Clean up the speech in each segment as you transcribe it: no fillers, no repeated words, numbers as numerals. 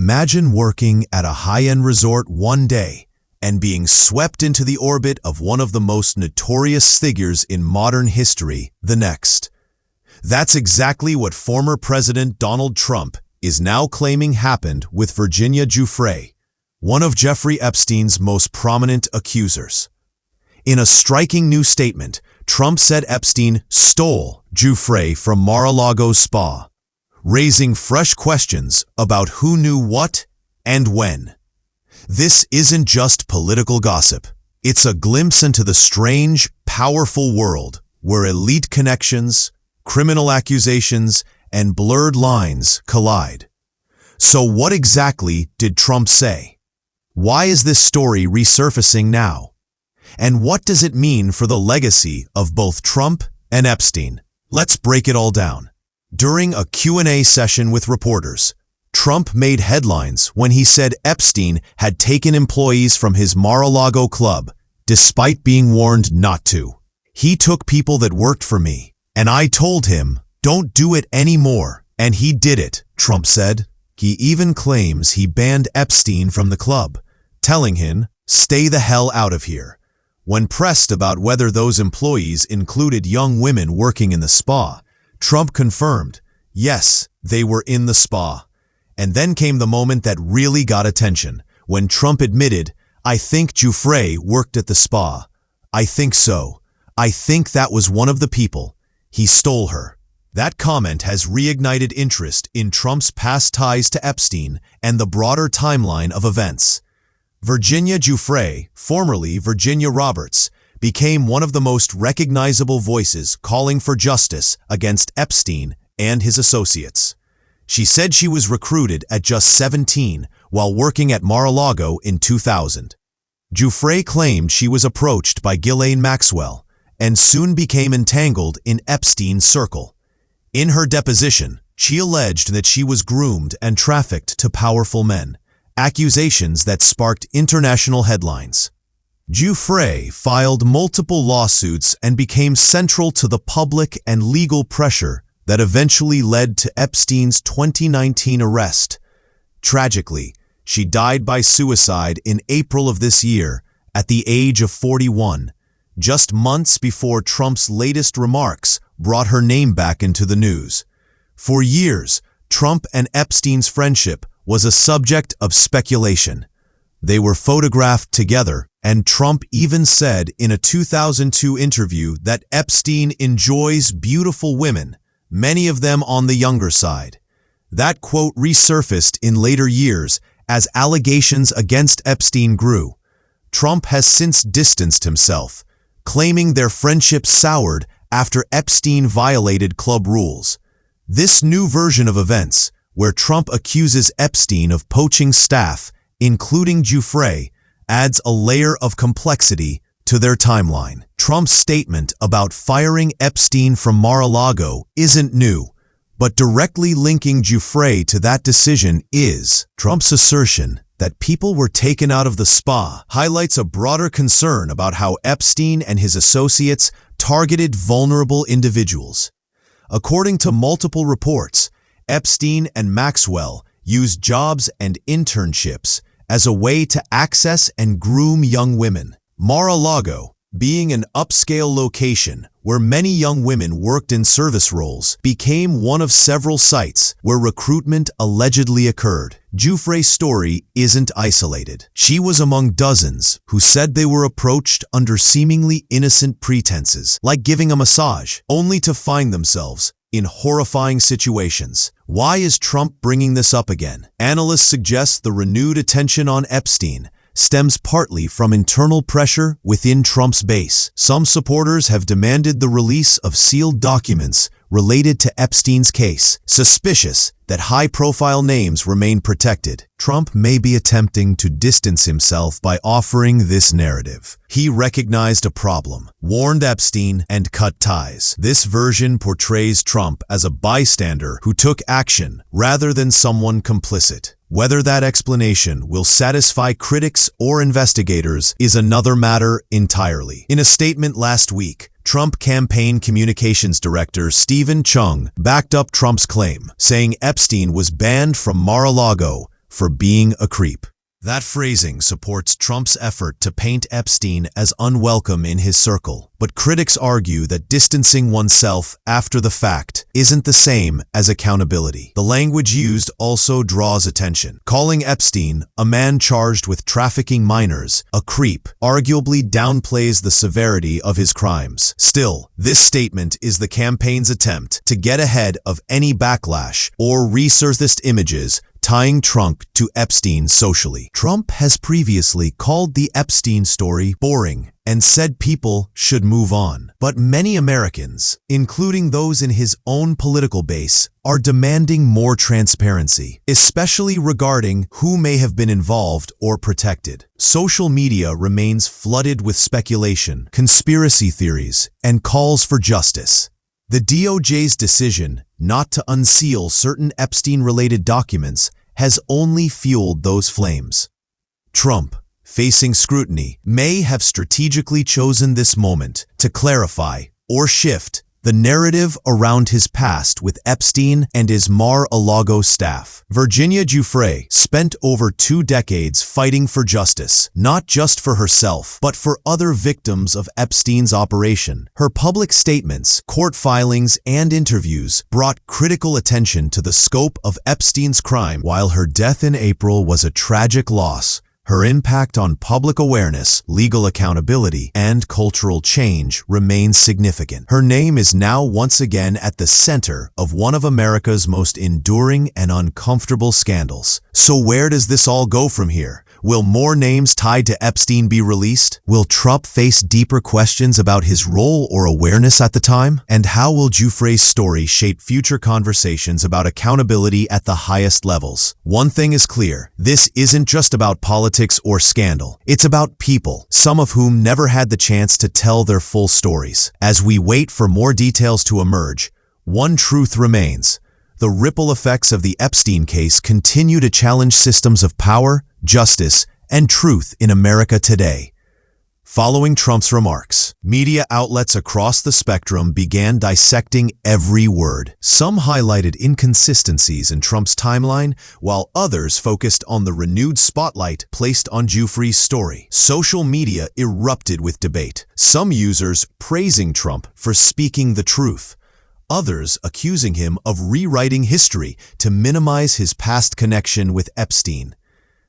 Imagine working at a high-end resort one day and being swept into the orbit of one of the most notorious figures in modern history the next. That's exactly what former President Donald Trump is now claiming happened with Virginia Giuffre, one of Jeffrey Epstein's most prominent accusers. In a striking new statement, Trump said Epstein stole Giuffre from Mar-a-Lago Spa, raising fresh questions about who knew what and when. This isn't just political gossip. It's a glimpse into the strange, powerful world where elite connections, criminal accusations, and blurred lines collide. So what exactly did Trump say? Why is this story resurfacing now? And what does it mean for the legacy of both Trump and Epstein? Let's break it all down. During a Q&A session with reporters, Trump made headlines when he said Epstein had taken employees from his Mar-a-Lago club, despite being warned not to. He took people that worked for me, and I told him, don't do it anymore, and he did it, Trump said. He even claims he banned Epstein from the club, telling him, stay the hell out of here. When pressed about whether those employees included young women working in the spa, Trump confirmed, yes, they were in the spa. And then came the moment that really got attention, when Trump admitted, I think Giuffre worked at the spa. I think so. I think that was one of the people. He stole her. That comment has reignited interest in Trump's past ties to Epstein and the broader timeline of events. Virginia Giuffre, formerly Virginia Roberts, became one of the most recognizable voices calling for justice against Epstein and his associates. She said she was recruited at just 17 while working at Mar-a-Lago in 2000. Giuffre claimed she was approached by Ghislaine Maxwell and soon became entangled in Epstein's circle. In her deposition, she alleged that she was groomed and trafficked to powerful men, accusations that sparked international headlines. Giuffre filed multiple lawsuits and became central to the public and legal pressure that eventually led to Epstein's 2019 arrest. Tragically, she died by suicide in April of this year at the age of 41, just months before Trump's latest remarks brought her name back into the news. For years, Trump and Epstein's friendship was a subject of speculation. They were photographed together, and Trump even said in a 2002 interview that Epstein enjoys beautiful women, many of them on the younger side. That quote resurfaced in later years as allegations against Epstein grew. Trump has since distanced himself, claiming their friendship soured after Epstein violated club rules. This new version of events, where Trump accuses Epstein of poaching staff, including Giuffre, adds a layer of complexity to their timeline. Trump's statement about firing Epstein from Mar-a-Lago isn't new, but directly linking Giuffre to that decision is. Trump's assertion that people were taken out of the spa highlights a broader concern about how Epstein and his associates targeted vulnerable individuals. According to multiple reports, Epstein and Maxwell used jobs and internships as a way to access and groom young women. Mar-a-Lago, being an upscale location where many young women worked in service roles, became one of several sites where recruitment allegedly occurred. Giuffre's story isn't isolated. She was among dozens who said they were approached under seemingly innocent pretenses, like giving a massage, only to find themselves in horrifying situations. Why is Trump bringing this up again? Analysts suggest the renewed attention on Epstein stems partly from internal pressure within Trump's base. Some supporters have demanded the release of sealed documents related to Epstein's case, suspicious that high-profile names remain protected. Trump may be attempting to distance himself by offering this narrative. He recognized a problem, warned Epstein, and cut ties. This version portrays Trump as a bystander who took action rather than someone complicit. Whether that explanation will satisfy critics or investigators is another matter entirely. In a statement last week, Trump campaign communications director Stephen Chung backed up Trump's claim, saying Epstein was banned from Mar-a-Lago for being a creep. That phrasing supports Trump's effort to paint Epstein as unwelcome in his circle, but critics argue that distancing oneself after the fact isn't the same as accountability. The language used also draws attention. Calling Epstein, a man charged with trafficking minors, a creep, arguably downplays the severity of his crimes. Still, this statement is the campaign's attempt to get ahead of any backlash or resurfaced images tying Trump to Epstein socially. Trump has previously called the Epstein story boring and said people should move on. But many Americans, including those in his own political base, are demanding more transparency, especially regarding who may have been involved or protected. Social media remains flooded with speculation, conspiracy theories, and calls for justice. The DOJ's decision not to unseal certain Epstein-related documents has only fueled those flames. Trump, facing scrutiny, may have strategically chosen this moment to clarify or shift the narrative around his past with Epstein and his Mar-a-Lago staff. Virginia Giuffre spent over 2 decades fighting for justice, not just for herself, but for other victims of Epstein's operation. Her public statements, court filings, and interviews brought critical attention to the scope of Epstein's crime. While her death in April was a tragic loss, her impact on public awareness, legal accountability, and cultural change remains significant. Her name is now once again at the center of one of America's most enduring and uncomfortable scandals. So where does this all go from here? Will more names tied to Epstein be released? Will Trump face deeper questions about his role or awareness at the time? And how will Giuffre's story shape future conversations about accountability at the highest levels? One thing is clear, this isn't just about politics or scandal. It's about people, some of whom never had the chance to tell their full stories. As we wait for more details to emerge, one truth remains. The ripple effects of the Epstein case continue to challenge systems of power, justice, and truth in America today. Following Trump's remarks, media outlets across the spectrum began dissecting every word. Some highlighted inconsistencies in Trump's timeline, while others focused on the renewed spotlight placed on Giuffre's story. Social media erupted with debate, some users praising Trump for speaking the truth, others accusing him of rewriting history to minimize his past connection with Epstein.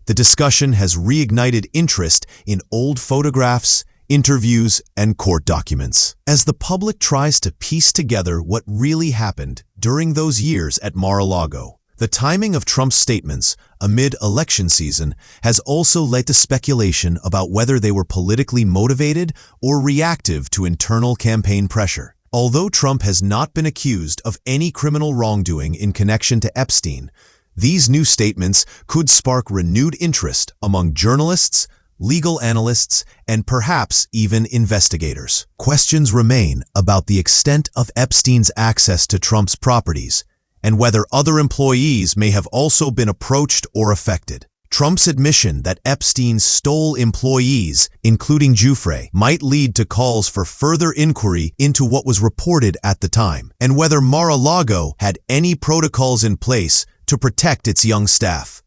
The discussion has reignited interest in old photographs, interviews, and court documents. As the public tries to piece together what really happened during those years at Mar-a-Lago, the timing of Trump's statements amid election season has also led to speculation about whether they were politically motivated or reactive to internal campaign pressure. Although Trump has not been accused of any criminal wrongdoing in connection to Epstein, these new statements could spark renewed interest among journalists, legal analysts, and perhaps even investigators. Questions remain about the extent of Epstein's access to Trump's properties and whether other employees may have also been approached or affected. Trump's admission that Epstein stole employees, including Giuffre, might lead to calls for further inquiry into what was reported at the time and whether Mar-a-Lago had any protocols in place to protect its young staff.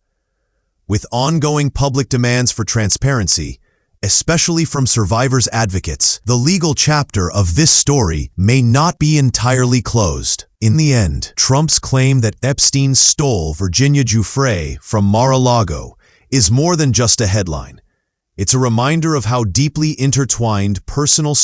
With ongoing public demands for transparency, especially from survivors' advocates, the legal chapter of this story may not be entirely closed. In the end, Trump's claim that Epstein stole Virginia Giuffre from Mar-a-Lago is more than just a headline. It's a reminder of how deeply intertwined personal